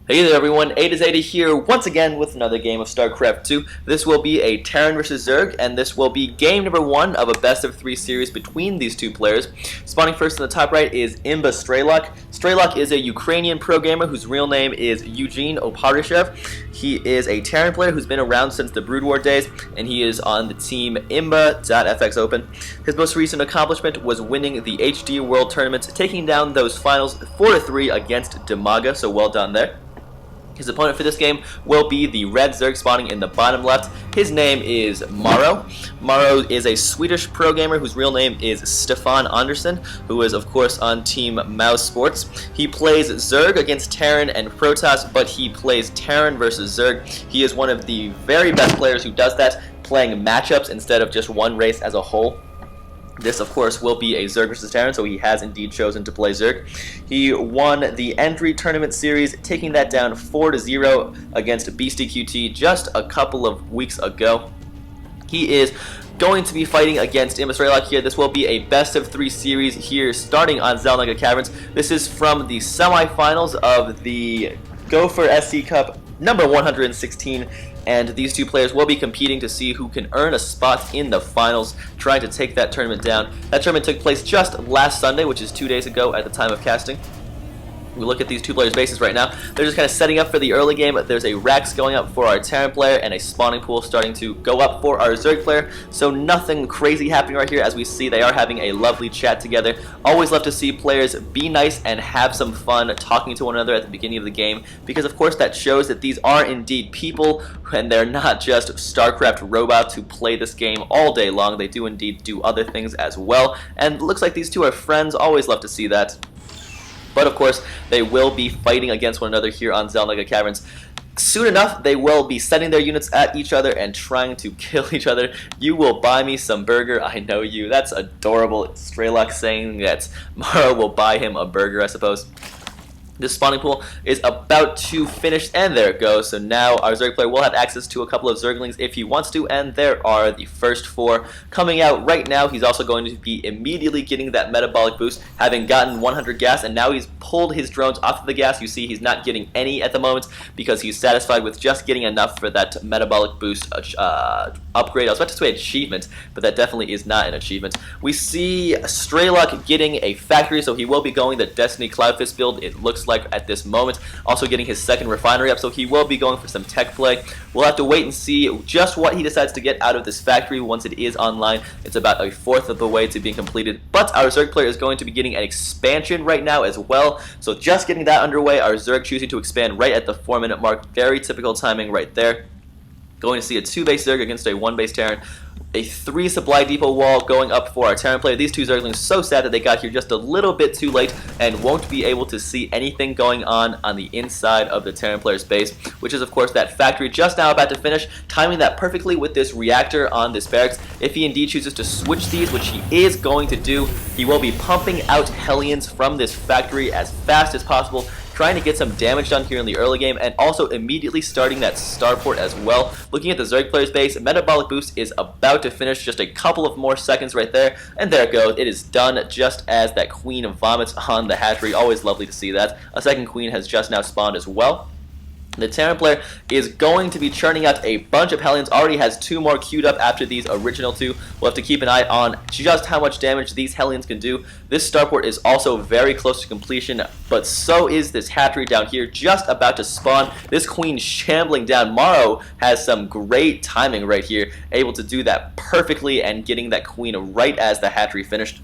Hey there everyone, A here once again with another game of StarCraft 2. This will be a Terran vs Zerg, and this will be game number 1 of a best-of-3 series between these two players. Spawning first in the top right is imbaStrelok. Strelok is a Ukrainian programmer whose real name is Eugene Oparishev. He is a Terran player who's been around since the Brood War days, and he is on the team imba.fx Open. His most recent accomplishment was winning the HD World Tournament, taking down those finals 4-3 against Demaga, so well done there. His opponent for this game will be the red Zerg spawning in the bottom left. His name is Morrow. Morrow is a Swedish pro gamer whose real name is Stefan Andersson, who is of course on team mouzSports. He plays Zerg against Terran and Protoss, but he plays Terran versus Zerg. He is one of the very best players who does that, playing matchups instead of just one race as a whole. This, of course, will be a Zerg vs Terran, so he has indeed chosen to play Zerg. He won the entry tournament series, taking that down 4-0 against Beastie QT just a couple of weeks ago. He is going to be fighting against imbaStrelok here. This will be a best-of-3 series here, starting on Zelnaga Caverns. This is from the semifinals of the Go4SC2 Cup number 116. And these two players will be competing to see who can earn a spot in the finals, trying to take that tournament down. That tournament took place just last Sunday, which is 2 days ago at the time of casting. We look at these two players' bases right now. They're just kind of setting up for the early game. There's a Rax going up for our Terran player and a spawning pool starting to go up for our Zerg player. So nothing crazy happening right here. As we see, they are having a lovely chat together. Always love to see players be nice and have some fun talking to one another at the beginning of the game, because of course that shows that these are indeed people and they're not just StarCraft robots who play this game all day long. They do indeed do other things as well. And it looks like these two are friends. Always love to see that. But of course, they will be fighting against one another here on Zelnaga Caverns. Soon enough, they will be sending their units at each other and trying to kill each other. You will buy me some burger, I know you. That's adorable. Strelok saying that Morrow will buy him a burger, I suppose. This spawning pool is about to finish, and there it goes. So now our Zerg player will have access to a couple of Zerglings if he wants to, and there are the first 4 coming out right now. He's also going to be immediately getting that metabolic boost, having gotten 100 gas, and now he's pulled his drones off of the gas. You see he's not getting any at the moment because he's satisfied with just getting enough for that metabolic boost upgrade. I was about to say achievement, but that definitely is not an achievement. We see Strelok getting a factory, so he will be going the Destiny Cloudfist build, it looks like at this moment. Also getting his second refinery up, so he will be going for some tech play. We'll have to wait and see just what he decides to get out of this factory once it is online. It's about 1/4 of the way to being completed, but our Zerg player is going to be getting an expansion right now as well. So just getting that underway, our Zerg choosing to expand right at the 4-minute mark. Very typical timing right there. Going to see a 2-base Zerg against a 1-base Terran. A 3 supply depot wall going up for our Terran player. These two Zerglings so sad that they got here just a little bit too late and won't be able to see anything going on the inside of the Terran player's base, which is of course that factory just now about to finish, timing that perfectly with this reactor on this barracks. If he indeed chooses to switch these, which he is going to do, he will be pumping out Hellions from this factory as fast as possible, trying to get some damage done here in the early game, and also immediately starting that starport as well. Looking at the Zerg player's base, metabolic boost is about to finish, just a couple of more seconds right there, and there it goes. It is done just as that queen vomits on the hatchery. Always lovely to see that. A second queen has just now spawned as well. The Terran player is going to be churning out a bunch of Hellions, already has 2 more queued up after these original 2. We'll have to keep an eye on just how much damage these Hellions can do. This starport is also very close to completion, but so is this hatchery down here, just about to spawn. This queen shambling down. Morrow has some great timing right here, able to do that perfectly and getting that queen right as the hatchery finished,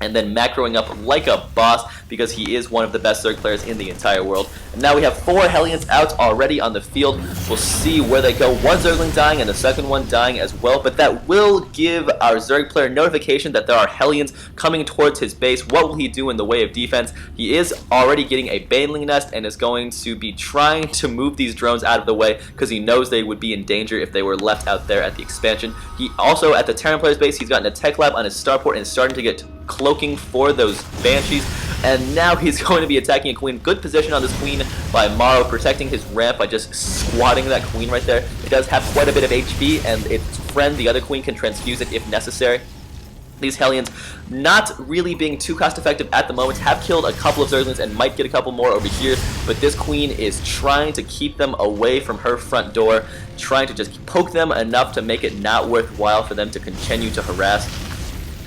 and then macroing up like a boss because he is one of the best Zerg players in the entire world. And now we have 4 Hellions out already on the field. We'll see where they go. One Zergling dying and the second one dying as well, but that will give our Zerg player notification that there are Hellions coming towards his base. What will he do in the way of defense? He is already getting a Baneling nest and is going to be trying to move these drones out of the way because he knows they would be in danger if they were left out there at the expansion. He also, at the Terran player's base, he's gotten a tech lab on his starport and is starting to get cloaking for those Banshees, and now he's going to be attacking a queen. Good position on this queen by Morrow, protecting his ramp by just squatting that queen right there. It does have quite a bit of HP, and its friend, the other queen, can transfuse it if necessary. These Hellions, not really being too cost effective at the moment, have killed a couple of Zerglings and might get a couple more over here. but this queen is trying to keep them away from her front door, trying to just poke them enough to make it not worthwhile for them to continue to harass.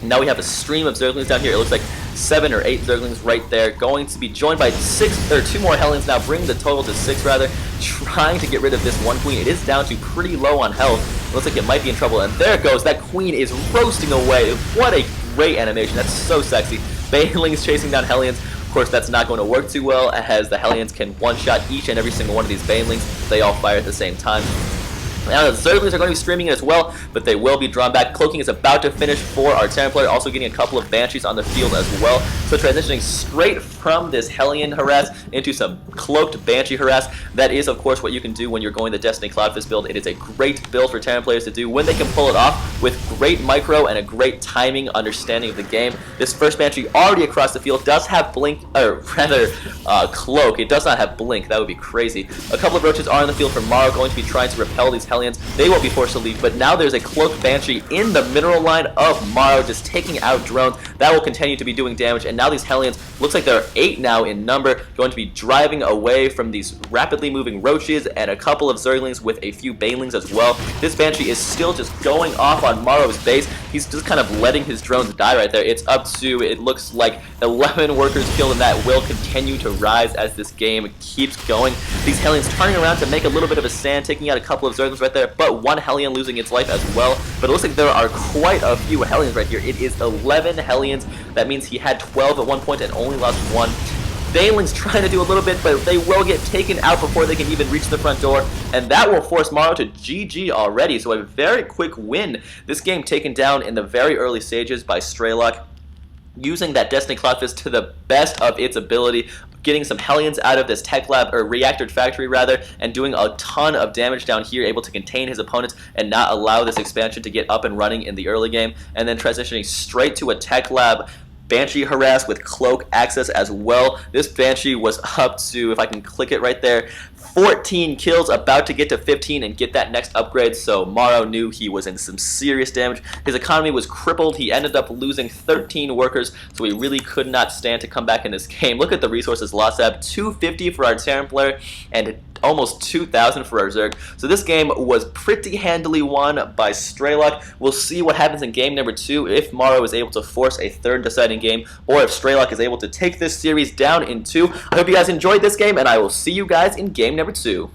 Now we have a stream of Zerglings down here. It looks like 7 or 8 Zerglings right there, going to be joined by 2 more Hellions now, bringing the total to 6 rather, trying to get rid of this one queen. It is down to pretty low on health. Looks like it might be in trouble, and there it goes. That queen is roasting away. What a great animation. That's so sexy. Banelings chasing down Hellions. Of course, that's not going to work too well, as the Hellions can one-shot each and every single one of these Banelings. They all fire at the same time. Now the Zerglings are going to be streaming it as well, but they will be drawn back. Cloaking is about to finish for our Terran player, also getting a couple of Banshees on the field as well. So transitioning straight from this Hellion harass into some cloaked Banshee harass. That is, of course, what you can do when you're going the Destiny Cloudfist build. It is a great build for Terran players to do when they can pull it off with great micro and a great timing understanding of the game. This first Banshee already across the field does have blink, or rather cloak. It does not have blink. That would be crazy. A couple of roaches are on the field for Morrow, going to be trying to repel these Hellions. They will be forced to leave, but now there's a cloaked Banshee in the mineral line of Morrow, just taking out drones. That will continue to be doing damage, and now these Hellions, looks like there are 8 now in number, going to be driving away from these rapidly moving roaches and a couple of Zerglings with a few Banelings as well. This Banshee is still just going off on Morrow's base. He's just kind of letting his drones die right there. It's up to, it looks like 11 workers killed, and that will continue to rise as this game keeps going. These Hellions turning around to make a little bit of a stand, taking out a couple of Zerglings right there, but one Hellion losing its life as well. But it looks like there are quite a few Hellions right here. It is 11 Hellions. That means he had 12 at one point and only lost 1. Banelings trying to do a little bit, but they will get taken out before they can even reach the front door, and that will force Morrow to GG already. So a very quick win. This game taken down in the very early stages by Strelok, using that Destiny Cloudfist to the best of its ability, getting some Hellions out of this tech lab, or reactor factory rather, and doing a ton of damage down here, able to contain his opponents and not allow this expansion to get up and running in the early game, and then transitioning straight to a tech lab. Banshee harass with cloak access as well. This Banshee was up to, if I can click it right there, 14 kills, about to get to 15 and get that next upgrade, so Morrow knew he was in some serious damage. His economy was crippled. He ended up losing 13 workers, so he really could not stand to come back in this game. Look at the resources lost. 250 for our Terran player and almost 2,000 for our Zerg. So this game was pretty handily won by Strelok. We'll see what happens in game number 2, if Morrow is able to force a third deciding game, or if Strelok is able to take this series down in 2. I hope you guys enjoyed this game, and I will see you guys in game number 2.